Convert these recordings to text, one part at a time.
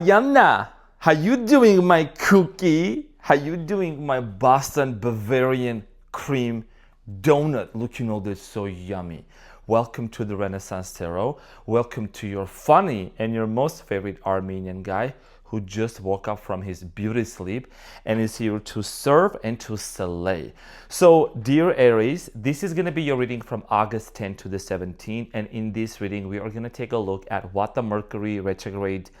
Yanna, how you doing, my cookie? How you doing, my Boston Bavarian cream donut? Looking all this so yummy. Welcome to the Renaissance Tarot. Welcome to your funny and your most favorite Armenian guy who just woke up from his beauty sleep and is here to serve and to slay. So, dear Aries, this is going to be your reading from August 10 to the 17th. And in this reading, we are going to take a look at what the Mercury retrograde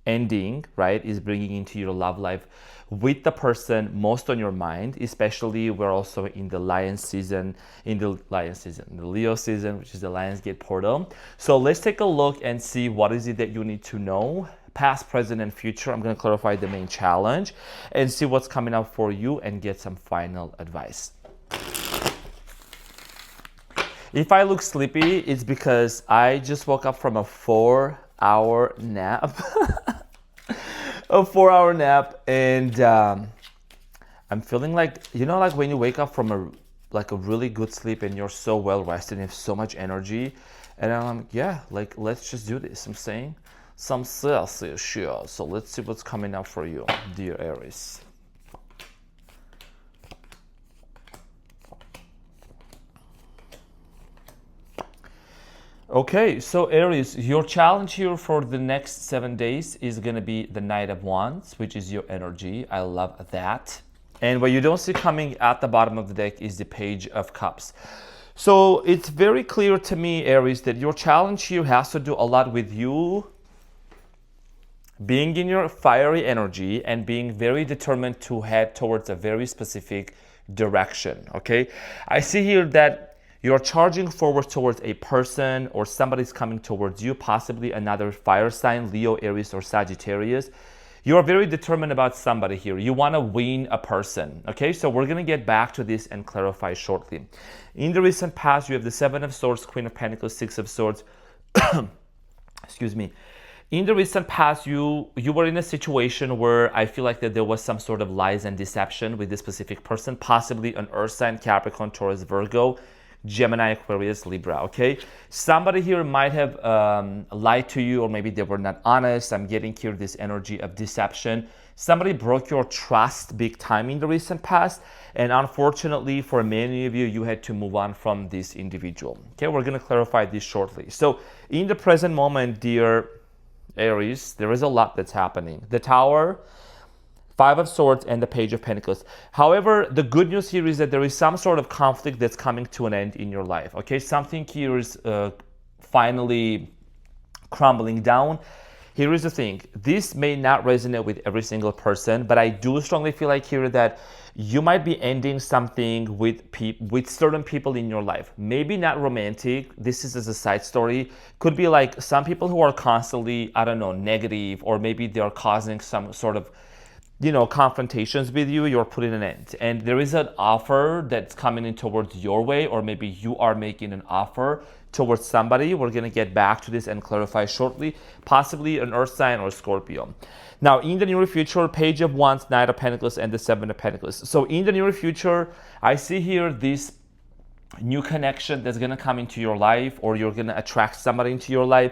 ending, right, is bringing into your love life with the person most on your mind. Especially, we're also in the Leo season, the Leo season, which is the Lionsgate portal. So let's take a look and see what is it that you need to know, past, present, and future. I'm going to clarify the main challenge and see what's coming up for you and get some final advice. If I look sleepy, it's because I just woke up from a 4-hour nap. A 4-hour nap, and I'm feeling like, you know, like when you wake up from a really good sleep and you're so well rested and you have so much energy, and I'm like, yeah, like let's just do this. I'm saying some sassy shit. So let's see what's coming up for you, dear Aries. Okay, so Aries, your challenge here for the next 7 days is going to be the Knight of Wands, which is your energy. I love that. And what you don't see coming at the bottom of the deck is the Page of Cups. So it's very clear to me, Aries, that your challenge here has to do a lot with you being in your fiery energy and being very determined to head towards a very specific direction, okay? I see here that you're charging forward towards a person or somebody's coming towards you, possibly another fire sign, Leo, Aries, or Sagittarius. You're very determined about somebody here. You want to win a person, okay? So we're going to get back to this and clarify shortly. In the recent past, you have the Seven of Swords, Queen of Pentacles, Six of Swords. Excuse me. In the recent past, you were in a situation where I feel like that there was some sort of lies and deception with this specific person, possibly an Earth sign, Capricorn, Taurus, Virgo, Gemini, Aquarius, Libra, okay? Somebody here might have lied to you, or maybe they were not honest. I'm getting here this energy of deception. Somebody broke your trust big time in the recent past, and unfortunately for many of you, you had to move on from this individual. Okay, we're gonna clarify this shortly. So in the present moment, dear Aries, there is a lot that's happening. The Tower, Five of Swords, and the Page of Pentacles. However, the good news here is that there is some sort of conflict that's coming to an end in your life. Okay, something here is finally crumbling down. Here is the thing. This may not resonate with every single person, but I do strongly feel like here that you might be ending something with certain people in your life. Maybe not romantic. This is as a side story. Could be like some people who are constantly, I don't know, negative, or maybe they are causing some sort of, you know, confrontations with you. You're putting an end, and there is an offer that's coming in towards your way, or maybe you are making an offer towards somebody. We're going to get back to this and clarify shortly. Possibly an Earth sign or Scorpio. Now, in the near future, Page of Wands, Knight of Pentacles, and the Seven of Pentacles. So in the near future, I see here this new connection that's going to come into your life, or you're going to attract somebody into your life.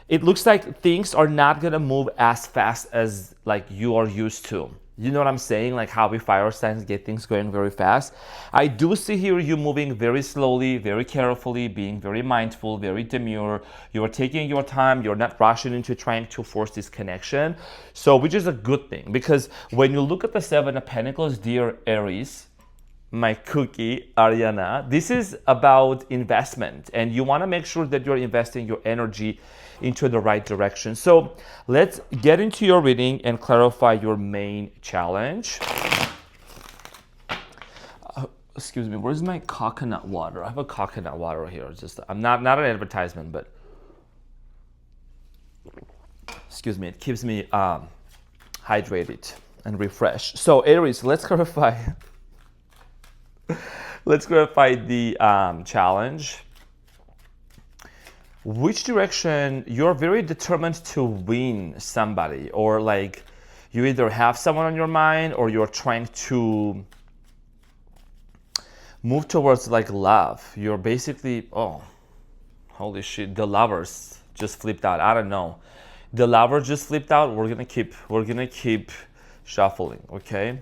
It looks like things are not going to move as fast as like you are used to. You know what I'm saying? Like how we fire signs get things going very fast. I do see here you moving very slowly, very carefully, being very mindful, very demure. You're taking your time. You're not rushing into trying to force this connection. So, which is a good thing, because when you look at the Seven of Pentacles, dear Aries, my cookie, Ariana, this is about investment, and you want to make sure that you're investing your energy into the right direction. So let's get into your reading and clarify your main challenge. Excuse me, where's my coconut water? I have a coconut water here. Just I'm not an advertisement, but excuse me, it keeps me hydrated and refreshed. So Aries, let's clarify. Let's clarify the challenge. Which direction you're very determined to win somebody, or like you either have someone on your mind, or you're trying to move towards like love. You're basically, oh, holy shit, the Lovers just flipped out. I don't know. The Lover just flipped out. We're gonna keep shuffling, okay?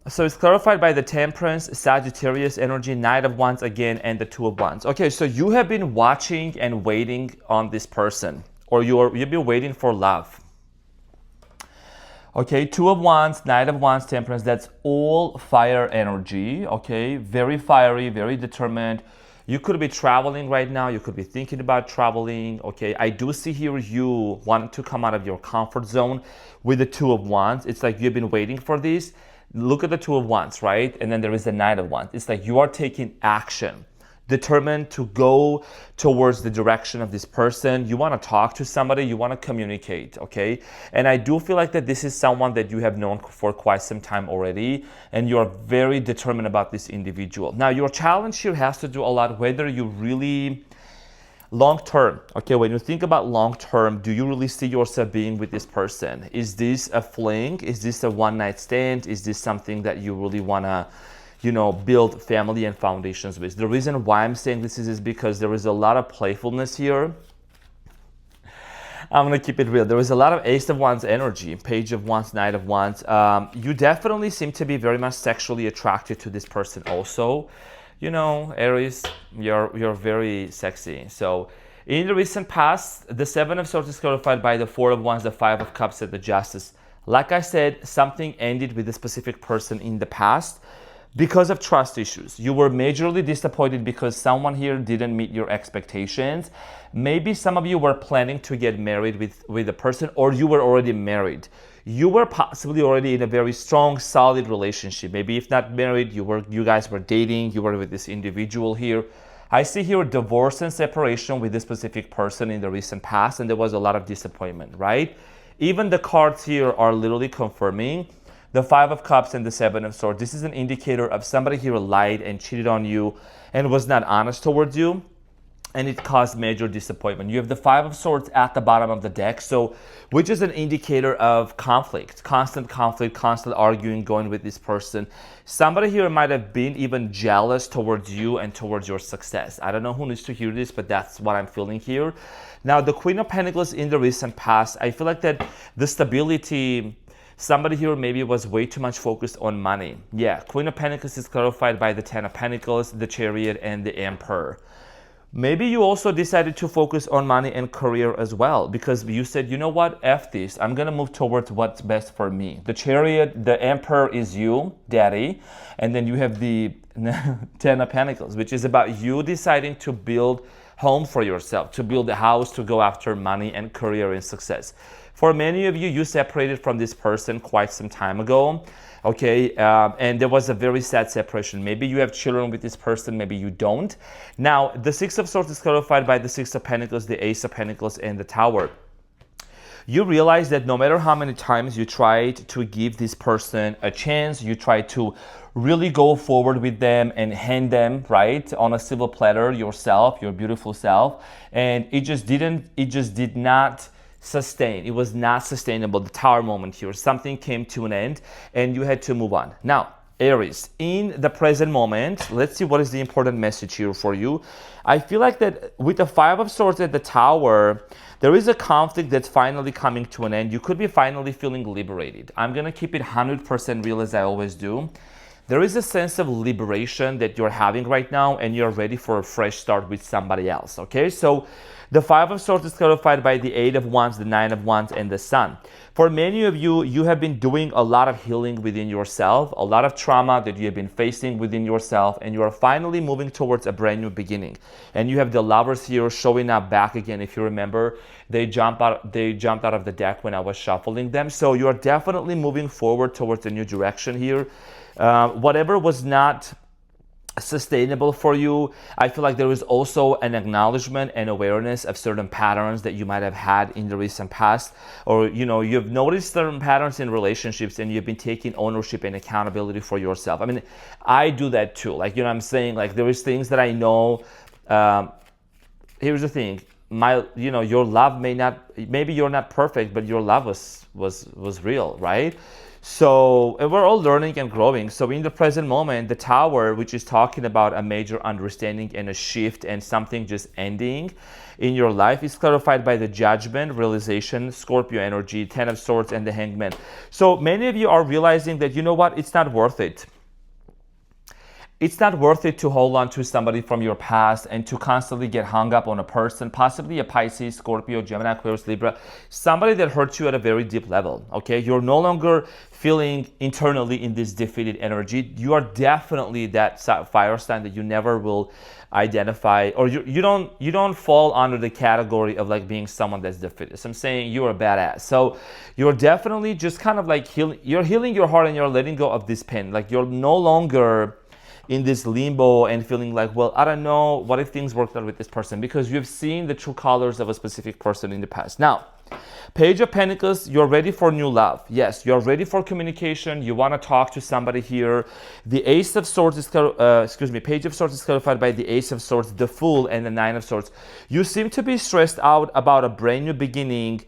So it's clarified by the Temperance, Sagittarius energy, Knight of Wands again, and the Two of Wands. Okay, so you have been watching and waiting on this person, or you've been waiting for love. Okay, Two of Wands, Knight of Wands, Temperance, that's all fire energy, okay? Very fiery, very determined. You could be traveling right now. You could be thinking about traveling, okay? I do see here you want to come out of your comfort zone with the Two of Wands. It's like you've been waiting for this. Look at the Two of Wands, right? And then there is the Knight of Wands. It's like you are taking action, determined to go towards the direction of this person. You want to talk to somebody, you want to communicate, okay? And I do feel like that this is someone that you have known for quite some time already, and you're very determined about this individual. Now, your challenge here has to do a lot whether you really long term, okay, when you think about long term, do you really see yourself being with this person? Is this a fling? Is this a one night stand? Is this something that you really want to, you know, build family and foundations with? The reason why I'm saying this is because there is a lot of playfulness here. I'm going to keep it real. There is a lot of Ace of Wands energy, Page of Wands, Knight of Wands. You definitely seem to be very much sexually attracted to this person also. You know, Aries, you're very sexy. So in the recent past, the Seven of Swords is clarified by the Four of Wands, the Five of Cups, and the Justice. Like I said, something ended with a specific person in the past because of trust issues. You were majorly disappointed because someone here didn't meet your expectations. Maybe some of you were planning to get married with a person, or you were already married. You were possibly already in a very strong, solid relationship. Maybe if not married, you guys were dating, you were with this individual here. I see here divorce and separation with this specific person in the recent past, and there was a lot of disappointment, right? Even the cards here are literally confirming the Five of Cups and the Seven of Swords. This is an indicator of somebody here lied and cheated on you and was not honest towards you, and it caused major disappointment. You have the Five of Swords at the bottom of the deck, so which is an indicator of conflict, constant arguing going with this person. Somebody here might have been even jealous towards you and towards your success. I don't know who needs to hear this, but that's what I'm feeling here. Now, the Queen of Pentacles in the recent past, I feel like that the stability, somebody here maybe was way too much focused on money. Yeah, Queen of Pentacles is clarified by the Ten of Pentacles, the Chariot, and the Emperor. Maybe you also decided to focus on money and career as well, because you said, you know what, F this, I'm going to move towards what's best for me. The Chariot, the Emperor is you, daddy, and then you have the Ten of Pentacles, which is about you deciding to build home for yourself, to build a house, to go after money and career and success. For many of you, you separated from this person quite some time ago. Okay, and there was a very sad separation. Maybe you have children with this person, maybe you don't. Now, the Six of Swords is clarified by the Six of Pentacles, the Ace of Pentacles, and the Tower. You realize that no matter how many times you tried to give this person a chance, you tried to really go forward with them and hand them, right, on a silver platter yourself, your beautiful self, and it did not sustain. It was not sustainable. The Tower moment here, something came to an end and you had to move on. Now, Aries, in the present moment, let's see what is the important message here for you. I feel like that with the Five of Swords at the Tower, there is a conflict that's finally coming to an end. You could be finally feeling liberated. I'm going to keep it 100% real as I always do. There is a sense of liberation that you're having right now, and you're ready for a fresh start with somebody else, okay? So the Five of Swords is clarified by the Eight of Wands, the Nine of Wands, and the Sun. For many of you, you have been doing a lot of healing within yourself, a lot of trauma that you have been facing within yourself, and you are finally moving towards a brand new beginning. And you have the Lovers here showing up back again. If you remember, they jumped out of the deck when I was shuffling them. So you are definitely moving forward towards a new direction here. Whatever was not sustainable for you, I feel like there is also an acknowledgement and awareness of certain patterns that you might have had in the recent past, or you've noticed certain patterns in relationships and you've been taking ownership and accountability for yourself. I mean, I do that too. Like, I'm saying, like, there is things that I know. Here's the thing, your love maybe you're not perfect, but your love was real, right? So and we're all learning and growing. So in the present moment, the Tower, which is talking about a major understanding and a shift and something just ending in your life, is clarified by the Judgment, realization, Scorpio energy, Ten of Swords, and the Hangman. So many of you are realizing that, you know what, it's not worth it. It's not worth it to hold on to somebody from your past and to constantly get hung up on a person, possibly a Pisces, Scorpio, Gemini, Aquarius, Libra, somebody that hurt you at a very deep level, okay? You're no longer feeling internally in this defeated energy. You are definitely that fire sign that you never will identify, or you don't fall under the category of like being someone that's defeated. So I'm saying you're a badass. So you're definitely just kind of like you're healing your heart and you're letting go of this pain. Like you're no longer in this limbo and feeling like, well, I don't know, what if things worked out with this person? Because you've seen the true colors of a specific person in the past. Now, Page of Pentacles, you're ready for new love. Yes, you're ready for communication. You want to talk to somebody here. The Ace of Swords is, Page of Swords is clarified by the Ace of Swords, the Fool, and the Nine of Swords. You seem to be stressed out about a brand new beginning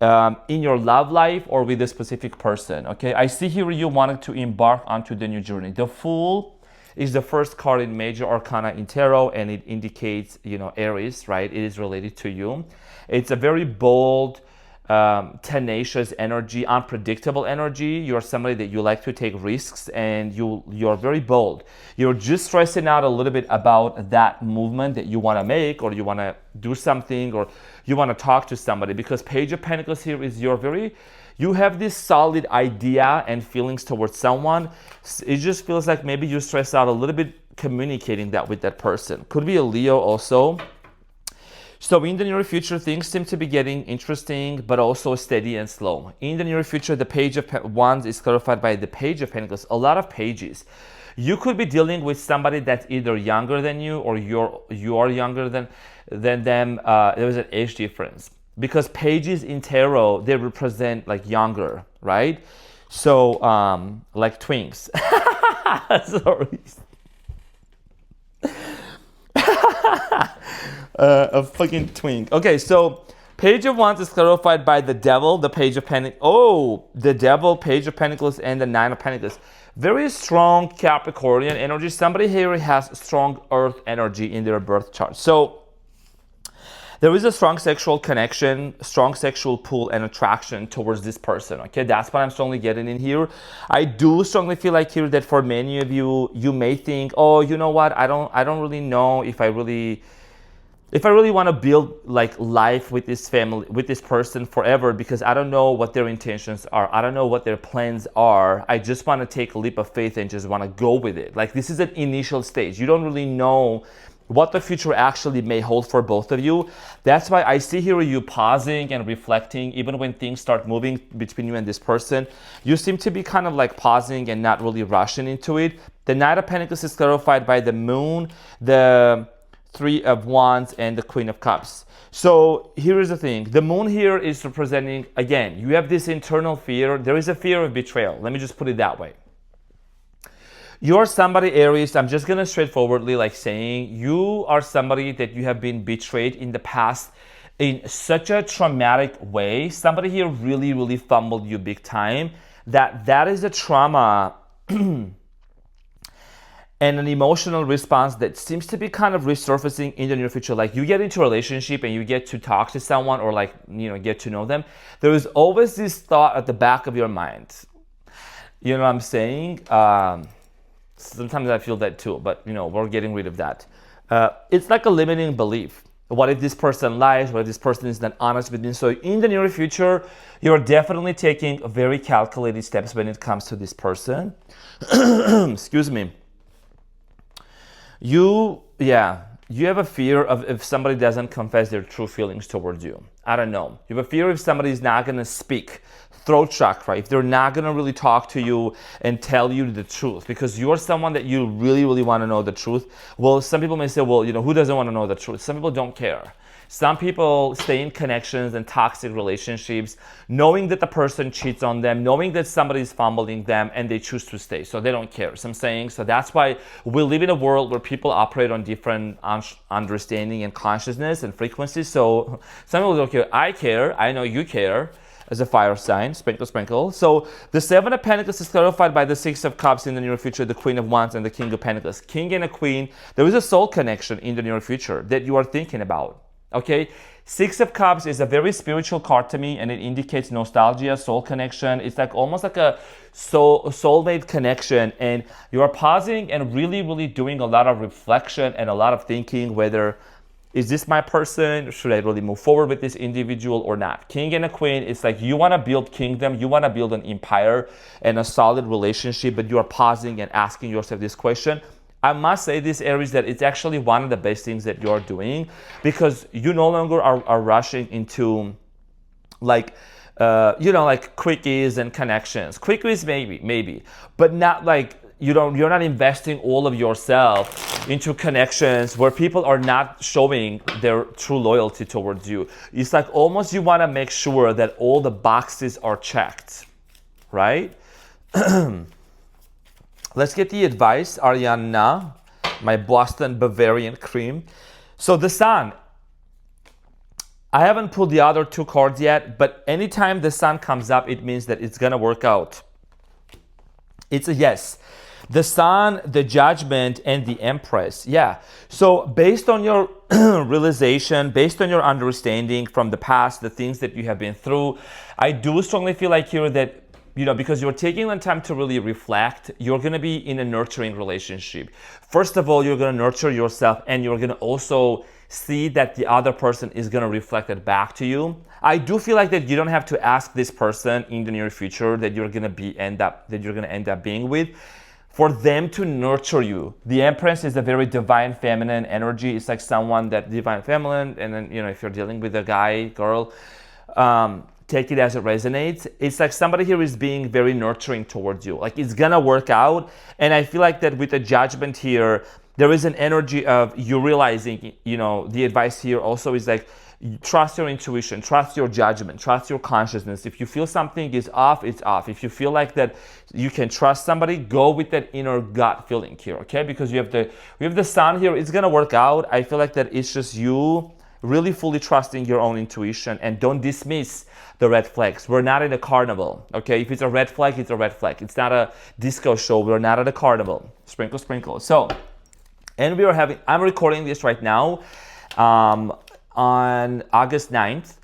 in your love life or with a specific person, okay? I see here you wanted to embark onto the new journey. The Fool is the first card in major arcana in tarot, and it indicates, you know, Aries, right? It is related to you. It's a very bold, tenacious energy, unpredictable energy. You're somebody that you like to take risks, and you're very bold. You're just stressing out a little bit about that movement that you want to make, or you want to do something, or you want to talk to somebody, because Page of Pentacles here is you have this solid idea and feelings towards someone. It just feels like maybe you stress out a little bit communicating that with that person. Could be a Leo also. So in the near future, things seem to be getting interesting, but also steady and slow. In the near future, the Page of Wands is clarified by the Page of Pentacles. A lot of pages. You could be dealing with somebody that's either younger than you, or you are younger than them. There is an age difference. Because pages in tarot, they represent like younger, right? So, like twinks. Sorry. A fucking twink. Okay, so Page of Wands is clarified by the Devil, the Page of Pentacles. Oh, the Devil, Page of Pentacles, and the Nine of Pentacles. Very strong Capricornian energy. Somebody here has strong Earth energy in their birth chart. So there is a strong sexual connection, strong sexual pull and attraction towards this person, okay? That's what I'm strongly getting in here. I do strongly feel like here that for many of you, you may think, oh, you know what? I don't really know if I really want to build like life with this family, with this person forever, because I don't know what their intentions are. I don't know what their plans are. I just want to take a leap of faith and just want to go with it. Like this is an initial stage. You don't really know what the future actually may hold for both of you. That's why I see here you pausing and reflecting, even when things start moving between you and this person. You seem to be kind of like pausing and not really rushing into it. The Knight of Pentacles is clarified by the Moon, the Three of Wands, and the Queen of Cups. So here is the thing. The Moon here is representing, again, you have this internal fear. There is a fear of betrayal. Let me just put it that way. You're somebody, Aries, I'm just going to straightforwardly like saying you are somebody that you have been betrayed in the past in such a traumatic way. Somebody here really, really fumbled you big time. That is a trauma and an emotional response that seems to be kind of resurfacing in the near future. Like you get into a relationship and you get to talk to someone or like, you know, get to know them. There is always this thought at the back of your mind. You know what I'm saying? Sometimes I feel that too, but you know, we're getting rid of that. It's like a limiting belief. What if this person lies? What if this person is not honest with me? So in the near future, you're definitely taking very calculated steps when it comes to this person. Excuse me. You have a fear of if somebody doesn't confess their true feelings towards you. I don't know. You have a fear if somebody is not going to speak, throat chakra, if they're not going to really talk to you and tell you the truth, because you're someone that you really, really want to know the truth. Well, some people may say, well, you know, who doesn't want to know the truth? Some people don't care. Some people stay in connections and toxic relationships, knowing that the person cheats on them, knowing that somebody is fumbling them, and they choose to stay. So they don't care. So I'm saying, so that's why we live in a world where people operate on different understanding and consciousness and frequencies. So some people don't care. I care. I know you care. as a fire sign, sprinkle, sprinkle. So the Seven of Pentacles is clarified by the Six of Cups in the near future, the Queen of Wands, and the King of Pentacles. King and a Queen, there is a soul connection in the near future that you are thinking about, okay? Six of Cups is a very spiritual card to me, and it indicates nostalgia, soul connection. It's like almost like a soulmate connection, and you are pausing and really, really doing a lot of reflection and a lot of thinking whether, is this my person? Should I really move forward with this individual or not? King and a Queen, it's like you want to build kingdom, you want to build an empire and a solid relationship, but you are pausing and asking yourself this question. I must say this, Aries, that it's actually one of the best things that you're doing, because you no longer are rushing into like, like quickies and connections. Quickies, maybe, but not like, you're not investing all of yourself into connections where people are not showing their true loyalty towards you. It's like almost you want to make sure that all the boxes are checked, right? Let's get the advice, Ariana, my Boston Bavarian cream. So the Sun, I haven't pulled the other two cards yet, but anytime the Sun comes up, it means that it's gonna work out. It's a yes. The Sun, the Judgment, and the Empress. Yeah. So based on your realization, based on your understanding from the past, the things that you have been through, I do strongly feel like here that, because you're taking the time to really reflect, you're going to be in a nurturing relationship. First of all, you're going to nurture yourself, and you're going to also see that the other person is going to reflect it back to you. I do feel like that you don't have to ask this person in the near future that you're going to end up being with, for them to nurture you. The Empress is a very divine feminine energy. It's like someone that divine feminine, and then if you're dealing with a guy, girl, take it as it resonates. It's like somebody here is being very nurturing towards you. Like it's gonna work out. And I feel like that with the Judgment here, there is an energy of you realizing, the advice here also is like, trust your intuition, trust your judgment, trust your consciousness. If you feel something is off, it's off. If you feel like that you can trust somebody, go with that inner gut feeling here, okay? Because we have the Sun here, it's gonna work out. I feel like that it's just you really fully trusting your own intuition, and don't dismiss the red flags. We're not in a carnival, okay? If it's a red flag, it's a red flag. It's not a disco show. We're not at a carnival. Sprinkle, sprinkle. So, and I'm recording this right now on August 9th,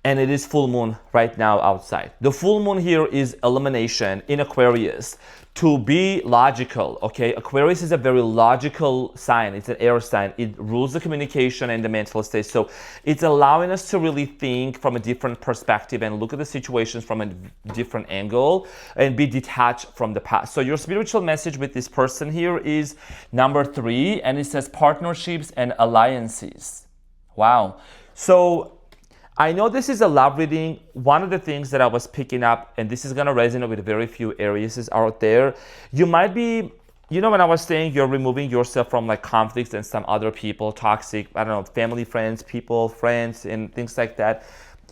and it is full moon right now outside. The full moon here is elimination in Aquarius. To be logical, okay? Aquarius is a very logical sign. It's an air sign. It rules the communication and the mental state. So it's allowing us to really think from a different perspective and look at the situations from a different angle and be detached from the past. So your spiritual message with this person here is number 3, and it says partnerships and alliances. Wow. So I know this is a love reading. One of the things that I was picking up, and this is going to resonate with very few Aries out there, you might be, when I was saying you're removing yourself from like conflicts and some other people, toxic, family, friends, friends, and things like that.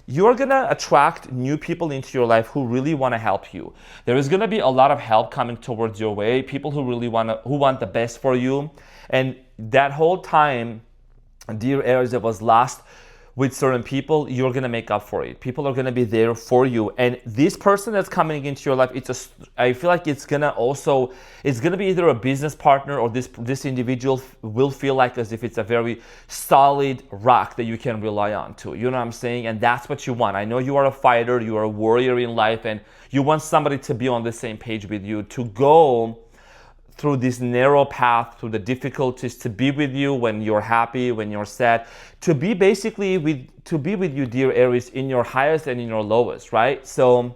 You're going to attract new people into your life who really want to help you. There is going to be a lot of help coming towards your way, people who really want the best for you. And that whole time, dear Aries, that was lost with certain people, you're gonna make up for it. People are gonna be there for you, and this person that's coming into your life, I feel like it's gonna be either a business partner, or this individual will feel like as if it's a very solid rock that you can rely on to. You know what I'm saying? And that's what you want. I know you are a fighter, you are a warrior in life, and you want somebody to be on the same page with you, to go through this narrow path, through the difficulties, to be with you when you're happy, when you're sad, to be with you, dear Aries, in your highest and in your lowest, right? So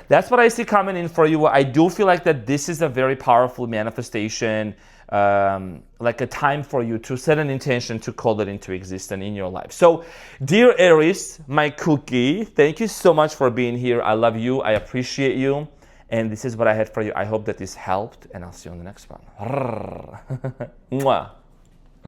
that's what I see coming in for you. I do feel like that this is a very powerful manifestation, like a time for you to set an intention to call it into existence in your life. So, dear Aries, my cookie, thank you so much for being here. I love you. I appreciate you. And this is what I had for you. I hope that this helped, and I'll see you on the next one. Mwah.